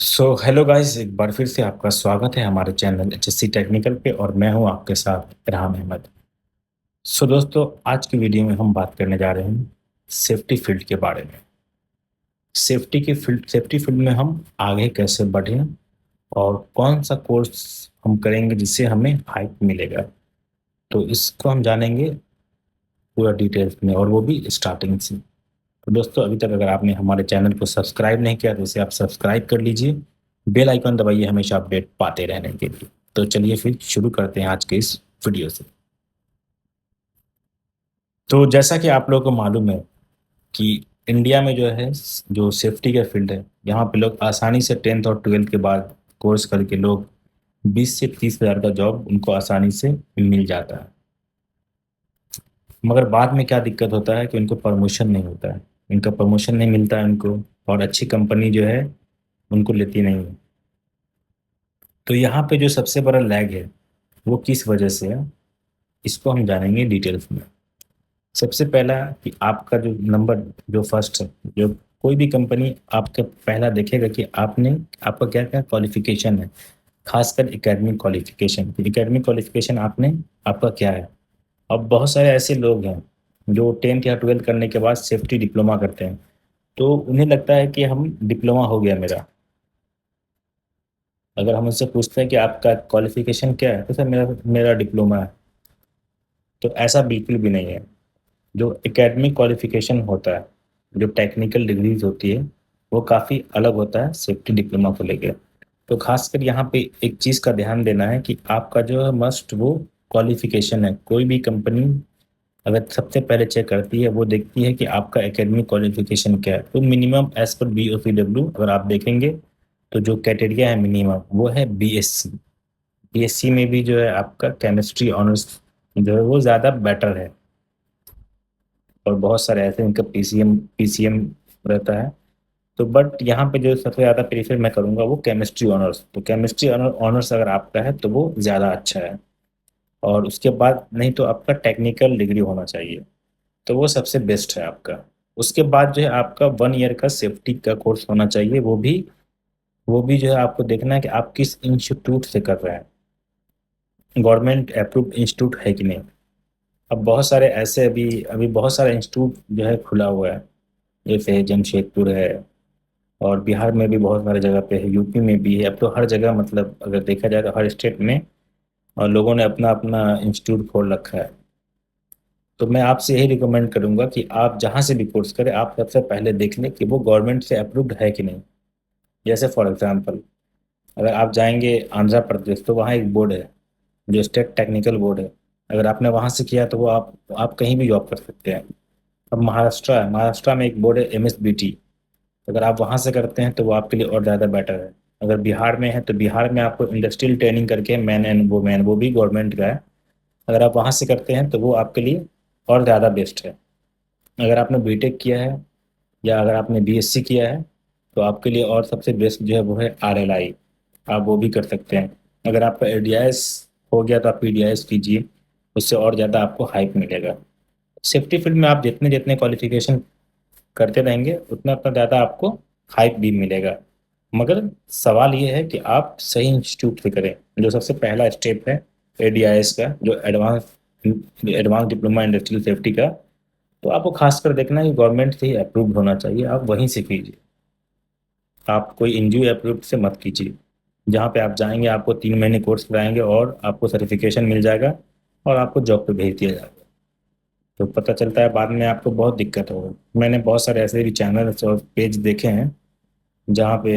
Hello guys, एक बार फिर से आपका स्वागत है हमारे चैनल एचएससी टेक्निकल पे और मैं हूं आपके साथ इरहाम अहमद। दोस्तों, आज की वीडियो में हम बात करने जा रहे हैं सेफ्टी फील्ड के बारे में। सेफ्टी फील्ड में हम आगे कैसे बढ़ें और कौन सा कोर्स हम करेंगे जिससे हमें हाइक मिलेगा। तो इसको हम जानेंगे पूरा डिटेल्स में और वो भी स्टार्टिंग से। तो दोस्तों, अभी तक अगर आपने हमारे चैनल को सब्सक्राइब नहीं किया तो इसे आप सब्सक्राइब कर लीजिए। बेल आइकन दबाइए हमेशा अपडेट पाते रहने के लिए। तो चलिए फिर शुरू करते हैं आज के इस वीडियो से। तो जैसा कि आप लोगों को मालूम है कि इंडिया में जो है, जो सेफ्टी का फील्ड है, यहाँ पे लोग आसानी से 10th और 12th के बाद कोर्स करके लोग 20 से 30 हज़ार का जॉब उनको आसानी से मिल जाता है। मगर बाद में क्या दिक्कत होता है कि उनको प्रमोशन नहीं होता है, उनका प्रमोशन नहीं मिलता है उनको, और अच्छी कंपनी जो है उनको लेती नहीं है। तो यहाँ पे जो सबसे बड़ा लैग है वो किस वजह से है, इसको हम जानेंगे डिटेल्स में। सबसे पहला कि आपका जो नंबर, जो फर्स्ट है, जो कोई भी कंपनी आपका पहला देखेगा कि आपने, आपका क्या क्या क्वालिफिकेशन है, खासकर एकेडमिक क्वालिफिकेशन। एकेडमिक क्वालिफिकेशन आपने, आपका क्या है। अब बहुत सारे ऐसे लोग हैं जो 10th या 12th करने के बाद सेफ्टी डिप्लोमा करते हैं, तो उन्हें लगता है कि हम डिप्लोमा हो गया मेरा। अगर हम उनसे पूछते हैं कि आपका क्वालिफिकेशन क्या है, तो सर मेरा मेरा डिप्लोमा है। तो ऐसा बिल्कुल भी नहीं है। जो एकेडमिक क्वालिफिकेशन होता है, जो टेक्निकल डिग्रीज होती है, वो काफ़ी अलग होता है सेफ्टी डिप्लोमा को लेकर। तो खासकर यहाँ पे एक चीज़ का ध्यान देना है कि आपका जो है मस्ट वो क्वालिफिकेशन है। कोई भी कंपनी अगर सबसे पहले चेक करती है, वो देखती है कि आपका एकेडमिक क्वालिफिकेशन क्या है। तो मिनिमम एज पर BOCW अगर आप देखेंगे तो जो क्राइटेरिया है मिनिमम वो है BSc। BSc में भी जो है आपका केमिस्ट्री ऑनर्स जो है वो ज़्यादा बेटर है। और बहुत सारे ऐसे इनका PCM रहता है। तो बट यहाँ पे जो सबसे ज़्यादा प्रीफर मैं करूँगा वो केमिस्ट्री ऑनर्स। तो केमिस्ट्री ऑनर्स अगर आपका है तो वो ज़्यादा अच्छा है। और उसके बाद नहीं तो आपका टेक्निकल डिग्री होना चाहिए, तो वो सबसे बेस्ट है आपका। उसके बाद जो है आपका 1 ईयर का सेफ्टी का कोर्स होना चाहिए। वो भी जो है आपको देखना है कि आप किस इंस्टीट्यूट से कर रहे हैं, गवर्नमेंट अप्रूव्ड इंस्टीट्यूट है कि नहीं। अब बहुत सारे ऐसे अभी अभी बहुत सारे इंस्टीट्यूट जो है खुला हुआ है, जैसे जमशेदपुर है, और बिहार में भी बहुत सारे जगह पे है, यूपी में भी है। अब तो हर जगह, मतलब अगर देखा जाए तो हर स्टेट में और लोगों ने अपना अपना इंस्टीट्यूट खोल रखा है। तो मैं आपसे यही रिकमेंड करूंगा कि आप जहाँ से भी कोर्स करें, आप सबसे पहले देख लें कि वो गवर्नमेंट से अप्रूव्ड है कि नहीं। जैसे फॉर एग्जांपल, अगर आप जाएंगे आंध्र प्रदेश तो वहाँ एक बोर्ड है जो स्टेट टेक्निकल बोर्ड है। अगर आपने वहाँ से किया तो वो आप कहीं भी जॉब कर सकते हैं। अब महाराष्ट्र है, महाराष्ट्र में एक बोर्ड है MSBT। अगर आप वहाँ से करते हैं तो वो आपके लिए और ज़्यादा बेटर है। अगर बिहार में है तो बिहार में आपको इंडस्ट्रियल ट्रेनिंग करके मैन एंड वुमेन, वो भी गवर्नमेंट का है। अगर आप वहाँ से करते हैं तो वो आपके लिए और ज़्यादा बेस्ट है। अगर आपने बीटेक किया है या अगर आपने BSc किया है तो आपके लिए और सबसे बेस्ट जो है वो है RLI। आप वो भी कर सकते हैं। अगर आपका ADIS हो गया तो आप PDIS कीजिए, उससे और ज़्यादा आपको हाइप मिलेगा। सेफ्टी फील्ड में आप जितने जितने क्वालिफिकेशन करते रहेंगे उतना उतना ज़्यादा आपको हाइप भी मिलेगा। मगर सवाल ये है कि आप सही इंस्टीट्यूट से करें। जो सबसे पहला स्टेप है ADIS का, जो advance advance diploma industrial safety का, तो आपको खासकर देखना है कि गवर्नमेंट से ही अप्रूव्ड होना चाहिए, आप वहीं से कीजिए। आप कोई NGO अप्रूव्ड से मत कीजिए। जहाँ पे आप जाएंगे आपको 3 महीने कोर्स कराएंगे और आपको सर्टिफिकेशन मिल जाएगा और आपको जॉब पे भेज दिया जाएगा। तो पता चलता है बाद में आपको बहुत दिक्कत होगी। मैंने बहुत सारे ऐसे भी चैनल और पेज देखे हैं जहाँ पे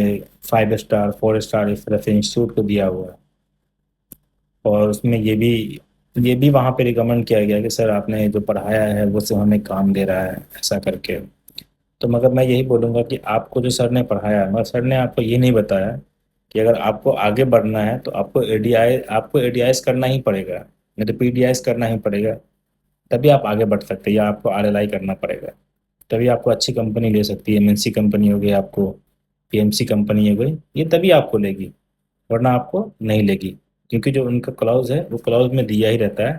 5 स्टार 4 स्टार इस तरह से इंस्टीट्यूट को दिया हुआ है, और उसमें ये भी वहाँ पे रिकमेंड किया गया कि सर आपने जो पढ़ाया है वो सब हमें काम दे रहा है, ऐसा करके। तो मगर मैं यही बोलूँगा कि आपको जो सर ने पढ़ाया है, मगर सर ने आपको ये नहीं बताया कि अगर आपको आगे बढ़ना है तो आपको ADIS करना ही पड़ेगा, नहीं तो PDIS करना ही पड़ेगा। तभी आप आगे बढ़ सकते हैं, या आपको RLI करना पड़ेगा। तभी आपको अच्छी कंपनी ले सकती है, MNC कंपनी हो गई, आपको PMC कंपनी हो गई, ये तभी आपको लेगी, वरना आपको नहीं लेगी। क्योंकि जो उनका क्लाउज है वो क्लाउज में दिया ही रहता है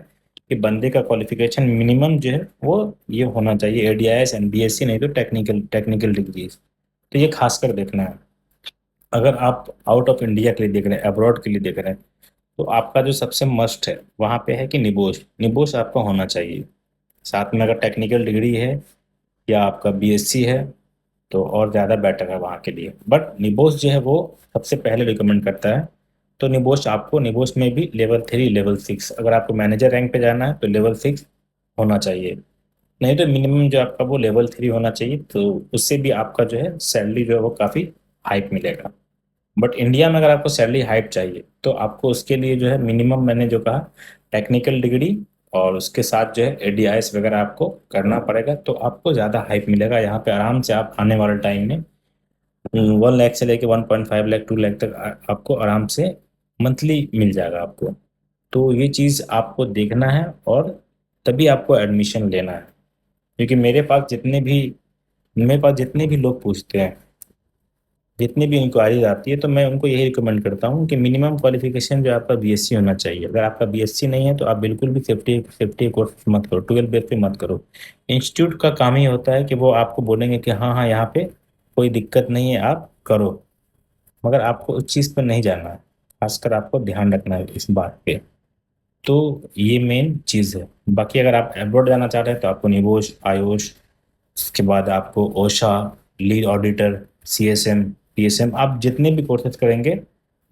कि बंदे का क्वालिफिकेशन मिनिमम जो है वो ये होना चाहिए ADIS एंड BSc, नहीं तो टेक्निकल टेक्निकल डिग्रीज। तो ये खासकर देखना है। अगर आप आउट ऑफ इंडिया के लिए देख रहे हैं, अब्रॉड के लिए देख रहे हैं, तो आपका जो सबसे मस्ट है वहाँ पे है कि निबोश निबोश आपका होना चाहिए। साथ में अगर टेक्निकल डिग्री है या आपका बीएससी है तो और ज़्यादा बेटर है वहाँ के लिए। बट निबोश जो है वो सबसे पहले रिकमेंड करता है। तो निबोश आपको, निबोश में भी लेवल 3 लेवल 6, अगर आपको मैनेजर रैंक पे जाना है तो लेवल 6 होना चाहिए। नहीं तो मिनिमम जो आपका वो लेवल 3 होना चाहिए, तो उससे भी आपका जो है सैलरी जो है वो काफ़ी हाइक मिलेगा। बट इंडिया में अगर आपको सैलरी हाइक चाहिए तो आपको उसके लिए जो है मिनिमम, मैंने जो कहा, टेक्निकल डिग्री और उसके साथ जो है एडीआईएस वगैरह आपको करना पड़ेगा, तो आपको ज़्यादा हाइक मिलेगा। यहाँ पे आराम से आप आने वाले टाइम में 1 लाख से लेके 1.5 लाख 2 लाख तक आपको आराम से मंथली मिल जाएगा आपको। तो ये चीज़ आपको देखना है और तभी आपको एडमिशन लेना है। क्योंकि मेरे पास जितने भी लोग पूछते हैं, जितनी भी इंक्वायरीज आती है, तो मैं उनको यही रिकमेंड करता हूँ कि मिनिमम क्वालिफिकेशन जो आपका बीएससी होना चाहिए। अगर आपका बीएससी नहीं है तो आप बिल्कुल भी सेफ्टी सेफ्टी कोर्स मत करो, 12 बेस पे मत करो। इंस्टीट्यूट का काम ही होता है कि वो आपको बोलेंगे कि हाँ हाँ यहाँ पे कोई दिक्कत नहीं है, आप करो। मगर आपको उस चीज़ पर नहीं जाना है, खासकर आपको ध्यान रखना है इस बात पे। तो ये मेन चीज़ है। बाकी अगर आप एब्रॉड जाना चाह रहे हैं तो आपको निबोश, आयोश, उसके बाद आपको ओशा, लीड ऑडिटर, सीएसएम, पीएसएम, आप जितने भी कोर्सेज करेंगे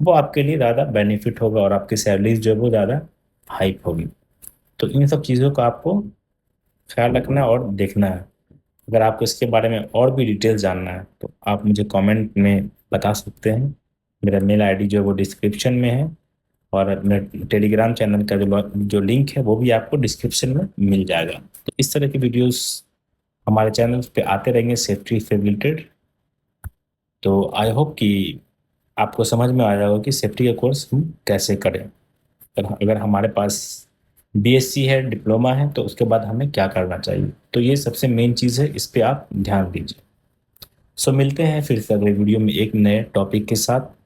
वो आपके लिए ज़्यादा बेनिफिट होगा और आपकी सैलरीज जो है वो ज़्यादा हाइक होगी। तो इन सब चीज़ों का आपको ख्याल रखना है और देखना है। अगर आपको इसके बारे में और भी डिटेल्स जानना है तो आप मुझे कमेंट में बता सकते हैं। मेरा मेल आईडी जो है वो डिस्क्रिप्शन में है, और मेरे टेलीग्राम चैनल का जो लिंक है वो भी आपको डिस्क्रिप्शन में मिल जाएगा। तो इस तरह की वीडियोस हमारे चैनल पे आते रहेंगे सेफ्टी से रिलेटेड। तो आई होप कि आपको समझ में आ जाएगा कि सेफ्टी का कोर्स हम कैसे करें। अगर हमारे पास बीएससी है, डिप्लोमा है, तो उसके बाद हमें क्या करना चाहिए। तो ये सबसे मेन चीज़ है, इस पे आप ध्यान दीजिए। सो मिलते हैं फिर से अगले वीडियो में एक नए टॉपिक के साथ।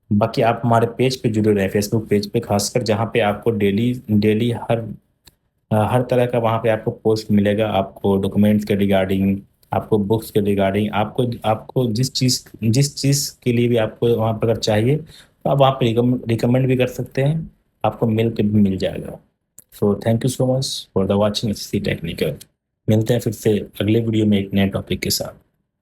बाकी आप हमारे पेज पे जुड़े रहें, फेसबुक पेज पे खासकर, जहाँ पे आपको डेली डेली हर तरह का वहाँ पे आपको पोस्ट मिलेगा। आपको डॉक्यूमेंट्स के रिगार्डिंग, आपको बुक्स के रिगार्डिंग, आपको आपको जिस चीज़ के लिए भी आपको वहाँ पर अगर चाहिए तो आप वहाँ पे रिकमेंड भी कर सकते हैं, आपको मिल के भी मिल जाएगा। So thank you so much for the watching see technical. मिलते हैं फिर से अगले वीडियो में एक नए टॉपिक के साथ।